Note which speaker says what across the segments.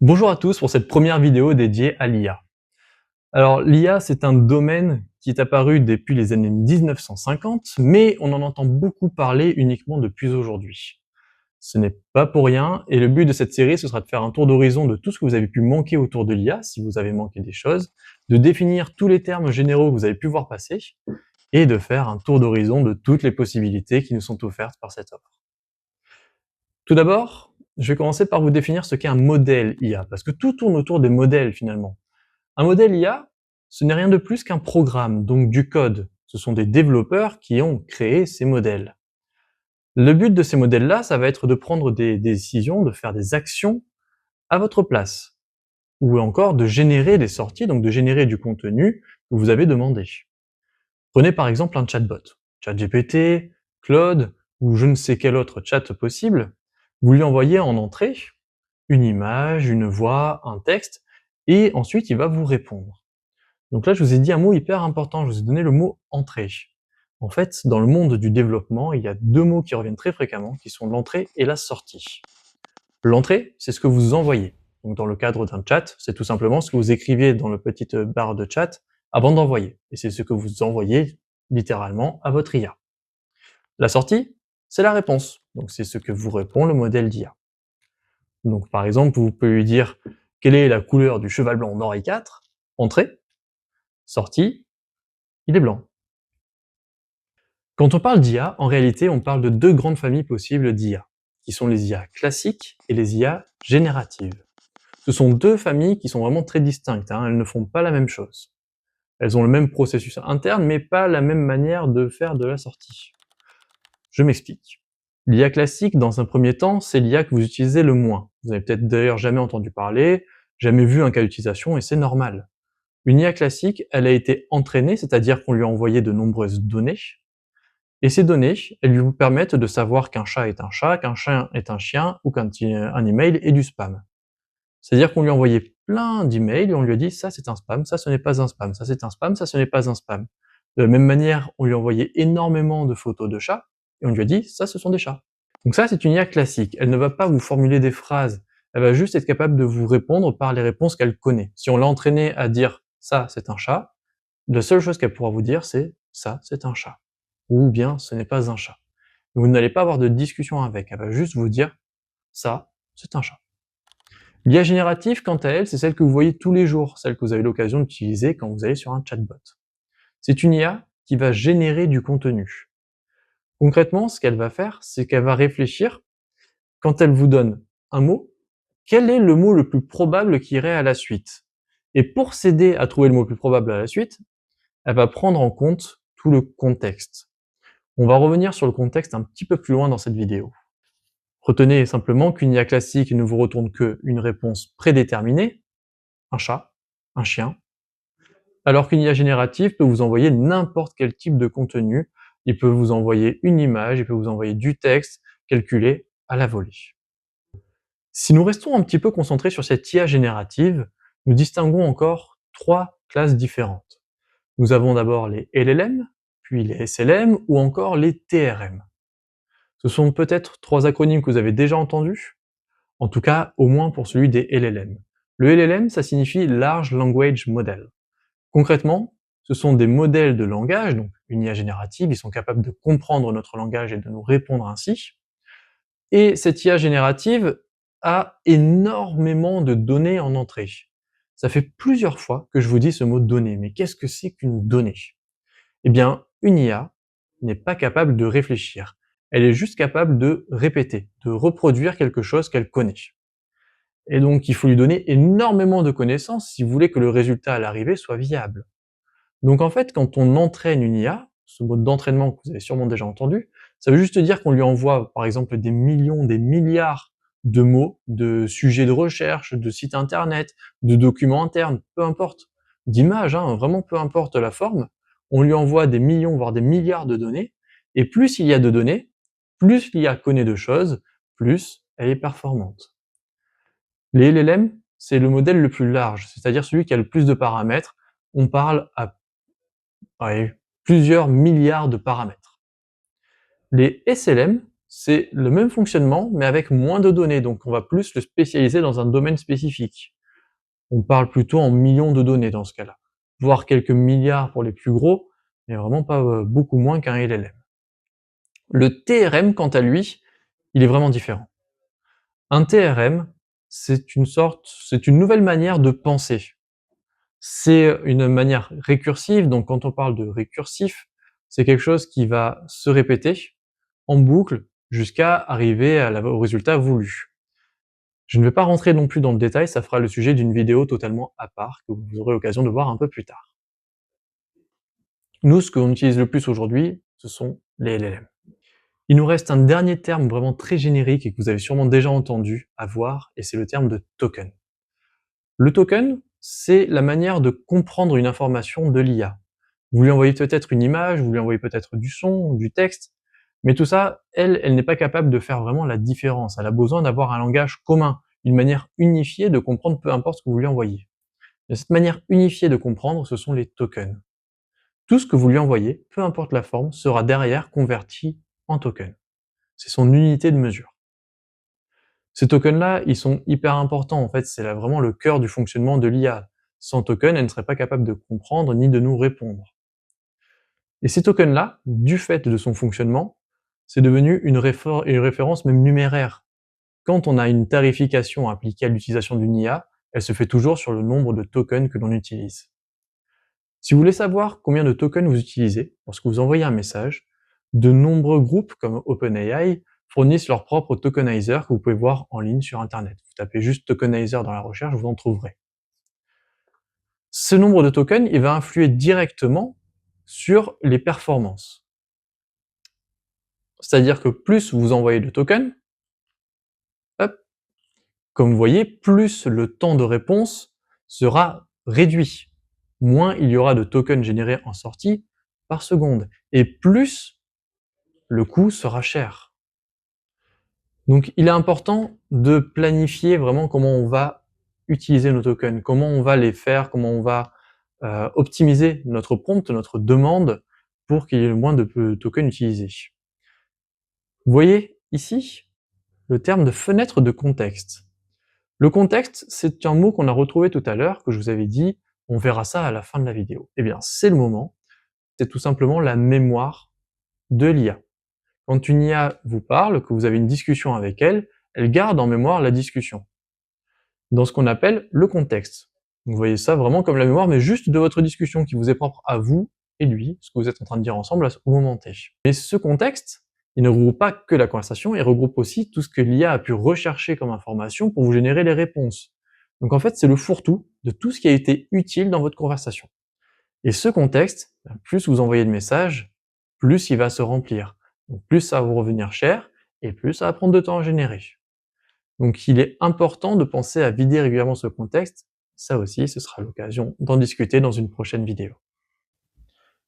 Speaker 1: Bonjour à tous pour cette première vidéo dédiée à l'IA. Alors l'IA, c'est un domaine qui est apparu depuis les années 1950, mais on en entend beaucoup parler uniquement depuis aujourd'hui. Ce n'est pas pour rien, et le but de cette série, ce sera de faire un tour d'horizon de tout ce que vous avez pu manquer autour de l'IA, si vous avez manqué des choses, de définir tous les termes généraux que vous avez pu voir passer, et de faire un tour d'horizon de toutes les possibilités qui nous sont offertes par cette offre. Tout d'abord, je vais commencer par vous définir ce qu'est un modèle IA, parce que tout tourne autour des modèles finalement. Un modèle IA, ce n'est rien de plus qu'un programme, donc du code. Ce sont des développeurs qui ont créé ces modèles. Le but de ces modèles-là, ça va être de prendre des décisions, de faire des actions à votre place, ou encore de générer des sorties, donc de générer du contenu que vous avez demandé. Prenez par exemple un chatbot, ChatGPT, Claude, ou je ne sais quel autre chat possible. Vous lui envoyez en entrée une image, une voix, un texte, et ensuite il va vous répondre. Donc là, je vous ai dit un mot hyper important, je vous ai donné le mot entrée. En fait, dans le monde du développement, il y a deux mots qui reviennent très fréquemment, qui sont l'entrée et la sortie. L'entrée, c'est ce que vous envoyez. Donc dans le cadre d'un chat, c'est tout simplement ce que vous écriviez dans le petite barre de chat avant d'envoyer. Et c'est ce que vous envoyez littéralement à votre IA. La sortie, c'est la réponse. Donc c'est ce que vous répond le modèle d'IA. Donc par exemple, vous pouvez lui dire quelle est la couleur du cheval blanc d'Henri IV, entrée, sortie, il est blanc. Quand on parle d'IA, en réalité, on parle de deux grandes familles possibles d'IA, qui sont les IA classiques et les IA génératives. Ce sont deux familles qui sont vraiment très distinctes, elles ne font pas la même chose. Elles ont le même processus interne, mais pas la même manière de faire de la sortie. Je m'explique. L'IA classique, dans un premier temps, c'est l'IA que vous utilisez le moins. Vous n'avez peut-être d'ailleurs jamais entendu parler, jamais vu un cas d'utilisation, et c'est normal. Une IA classique, elle a été entraînée, c'est-à-dire qu'on lui a envoyé de nombreuses données, et ces données, elles lui permettent de savoir qu'un chat est un chat, qu'un chien est un chien, ou qu'un email est du spam. C'est-à-dire qu'on lui a envoyé plein d'emails et on lui a dit ça c'est un spam, ça ce n'est pas un spam, ça c'est un spam, ça ce n'est pas un spam. De la même manière, on lui a envoyé énormément de photos de chats et on lui a dit ça ce sont des chats. Donc ça c'est une IA classique, elle ne va pas vous formuler des phrases, elle va juste être capable de vous répondre par les réponses qu'elle connaît. Si on l'a entraînée à dire ça c'est un chat, la seule chose qu'elle pourra vous dire c'est ça c'est un chat, ou bien ce n'est pas un chat. Vous n'allez pas avoir de discussion avec, elle va juste vous dire ça c'est un chat. L'IA générative, quant à elle, c'est celle que vous voyez tous les jours, celle que vous avez l'occasion d'utiliser quand vous allez sur un chatbot. C'est une IA qui va générer du contenu. Concrètement, ce qu'elle va faire, c'est qu'elle va réfléchir, quand elle vous donne un mot, quel est le mot le plus probable qui irait à la suite? Et pour s'aider à trouver le mot le plus probable à la suite, elle va prendre en compte tout le contexte. On va revenir sur le contexte un petit peu plus loin dans cette vidéo. Retenez simplement qu'une IA classique ne vous retourne qu'une réponse prédéterminée, un chat, un chien, alors qu'une IA générative peut vous envoyer n'importe quel type de contenu. Il peut vous envoyer une image, il peut vous envoyer du texte calculé à la volée. Si nous restons un petit peu concentrés sur cette IA générative, nous distinguons encore trois classes différentes. Nous avons d'abord les LLM, puis les SLM ou encore les TRM. Ce sont peut-être trois acronymes que vous avez déjà entendus, en tout cas au moins pour celui des LLM. Le LLM, ça signifie Large Language Model. Concrètement, ce sont des modèles de langage, donc une IA générative, ils sont capables de comprendre notre langage et de nous répondre ainsi. Et cette IA générative a énormément de données en entrée. Ça fait plusieurs fois que je vous dis ce mot données, mais qu'est-ce que c'est qu'une donnée? Eh bien, une IA n'est pas capable de réfléchir. Elle est juste capable de répéter, de reproduire quelque chose qu'elle connaît. Et donc, il faut lui donner énormément de connaissances si vous voulez que le résultat à l'arrivée soit viable. Donc en fait, quand on entraîne une IA, ce mode d'entraînement que vous avez sûrement déjà entendu, ça veut juste dire qu'on lui envoie par exemple des millions, des milliards de mots, de sujets de recherche, de sites internet, de documents internes, peu importe, d'images, vraiment peu importe la forme, on lui envoie des millions, voire des milliards de données, et plus il y a de données, plus l'IA connaît de choses, plus elle est performante. Les LLM, c'est le modèle le plus large, c'est-à-dire celui qui a le plus de paramètres. On parle à plusieurs milliards de paramètres. Les SLM, c'est le même fonctionnement, mais avec moins de données, donc on va plus le spécialiser dans un domaine spécifique. On parle plutôt en millions de données dans ce cas-là, voire quelques milliards pour les plus gros, mais vraiment pas beaucoup moins qu'un LLM. Le TRM, quant à lui, il est vraiment différent. Un TRM, c'est une nouvelle manière de penser. C'est une manière récursive, donc quand on parle de récursif, c'est quelque chose qui va se répéter en boucle jusqu'à arriver au résultat voulu. Je ne vais pas rentrer non plus dans le détail, ça fera le sujet d'une vidéo totalement à part que vous aurez l'occasion de voir un peu plus tard. Nous, ce qu'on utilise le plus aujourd'hui, ce sont les LLM. Il nous reste un dernier terme vraiment très générique et que vous avez sûrement déjà entendu à voir, et c'est le terme de token. Le token, c'est la manière de comprendre une information de l'IA. Vous lui envoyez peut-être une image, vous lui envoyez peut-être du son, du texte, mais tout ça, elle n'est pas capable de faire vraiment la différence. Elle a besoin d'avoir un langage commun, une manière unifiée de comprendre peu importe ce que vous lui envoyez. Et cette manière unifiée de comprendre, ce sont les tokens. Tout ce que vous lui envoyez, peu importe la forme, sera derrière converti en token. C'est son unité de mesure. Ces tokens-là, ils sont hyper importants. En fait, c'est vraiment le cœur du fonctionnement de l'IA. Sans token, elle ne serait pas capable de comprendre ni de nous répondre. Et ces tokens-là, du fait de son fonctionnement, c'est devenu une référence même numéraire. Quand on a une tarification appliquée à l'utilisation d'une IA, elle se fait toujours sur le nombre de tokens que l'on utilise. Si vous voulez savoir combien de tokens vous utilisez lorsque vous envoyez un message, de nombreux groupes comme OpenAI fournissent leur propre tokenizer que vous pouvez voir en ligne sur Internet. Vous tapez juste tokenizer dans la recherche, vous en trouverez. Ce nombre de tokens, il va influer directement sur les performances. C'est-à-dire que plus vous envoyez de tokens, hop, comme vous voyez, plus le temps de réponse sera réduit. Moins il y aura de tokens générés en sortie par seconde. Et plus le coût sera cher. Donc il est important de planifier vraiment comment on va utiliser nos tokens, comment on va les faire, comment on va optimiser notre prompt, notre demande, pour qu'il y ait le moins de tokens utilisés. Vous voyez ici le terme de fenêtre de contexte. Le contexte, c'est un mot qu'on a retrouvé tout à l'heure, que je vous avais dit, on verra ça à la fin de la vidéo. Eh bien, c'est le moment, c'est tout simplement la mémoire de l'IA. Quand une IA vous parle, que vous avez une discussion avec elle, elle garde en mémoire la discussion, dans ce qu'on appelle le contexte. Vous voyez ça vraiment comme la mémoire, mais juste de votre discussion, qui vous est propre à vous et lui, ce que vous êtes en train de dire ensemble au moment T. Mais ce contexte, il ne regroupe pas que la conversation, il regroupe aussi tout ce que l'IA a pu rechercher comme information pour vous générer les réponses. Donc en fait, c'est le fourre-tout de tout ce qui a été utile dans votre conversation. Et ce contexte, plus vous envoyez de messages, plus il va se remplir. Donc plus ça va vous revenir cher, et plus ça va prendre de temps à générer. Donc il est important de penser à vider régulièrement ce contexte. Ça aussi, ce sera l'occasion d'en discuter dans une prochaine vidéo.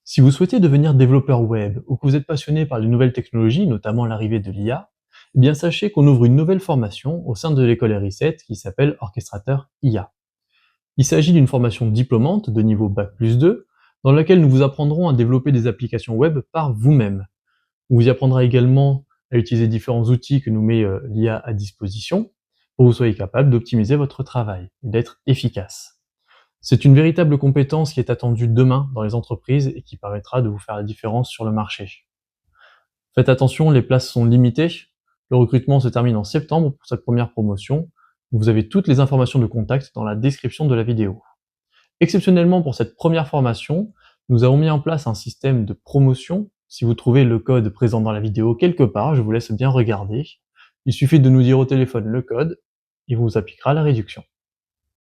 Speaker 1: Si vous souhaitez devenir développeur web ou que vous êtes passionné par les nouvelles technologies, notamment l'arrivée de l'IA, eh bien sachez qu'on ouvre une nouvelle formation au sein de l'école RI7 qui s'appelle Orchestrateur IA. Il s'agit d'une formation diplômante de niveau Bac+2 dans laquelle nous vous apprendrons à développer des applications web par vous-même. On vous y apprendra également à utiliser différents outils que nous met l'IA à disposition pour que vous soyez capable d'optimiser votre travail et d'être efficace. C'est une véritable compétence qui est attendue demain dans les entreprises et qui permettra de vous faire la différence sur le marché. Faites attention, les places sont limitées. Le recrutement se termine en septembre pour cette première promotion. Vous avez toutes les informations de contact dans la description de la vidéo. Exceptionnellement pour cette première formation, nous avons mis en place un système de promotion. Si vous trouvez le code présent dans la vidéo quelque part, je vous laisse bien regarder. Il suffit de nous dire au téléphone le code et on vous appliquera la réduction.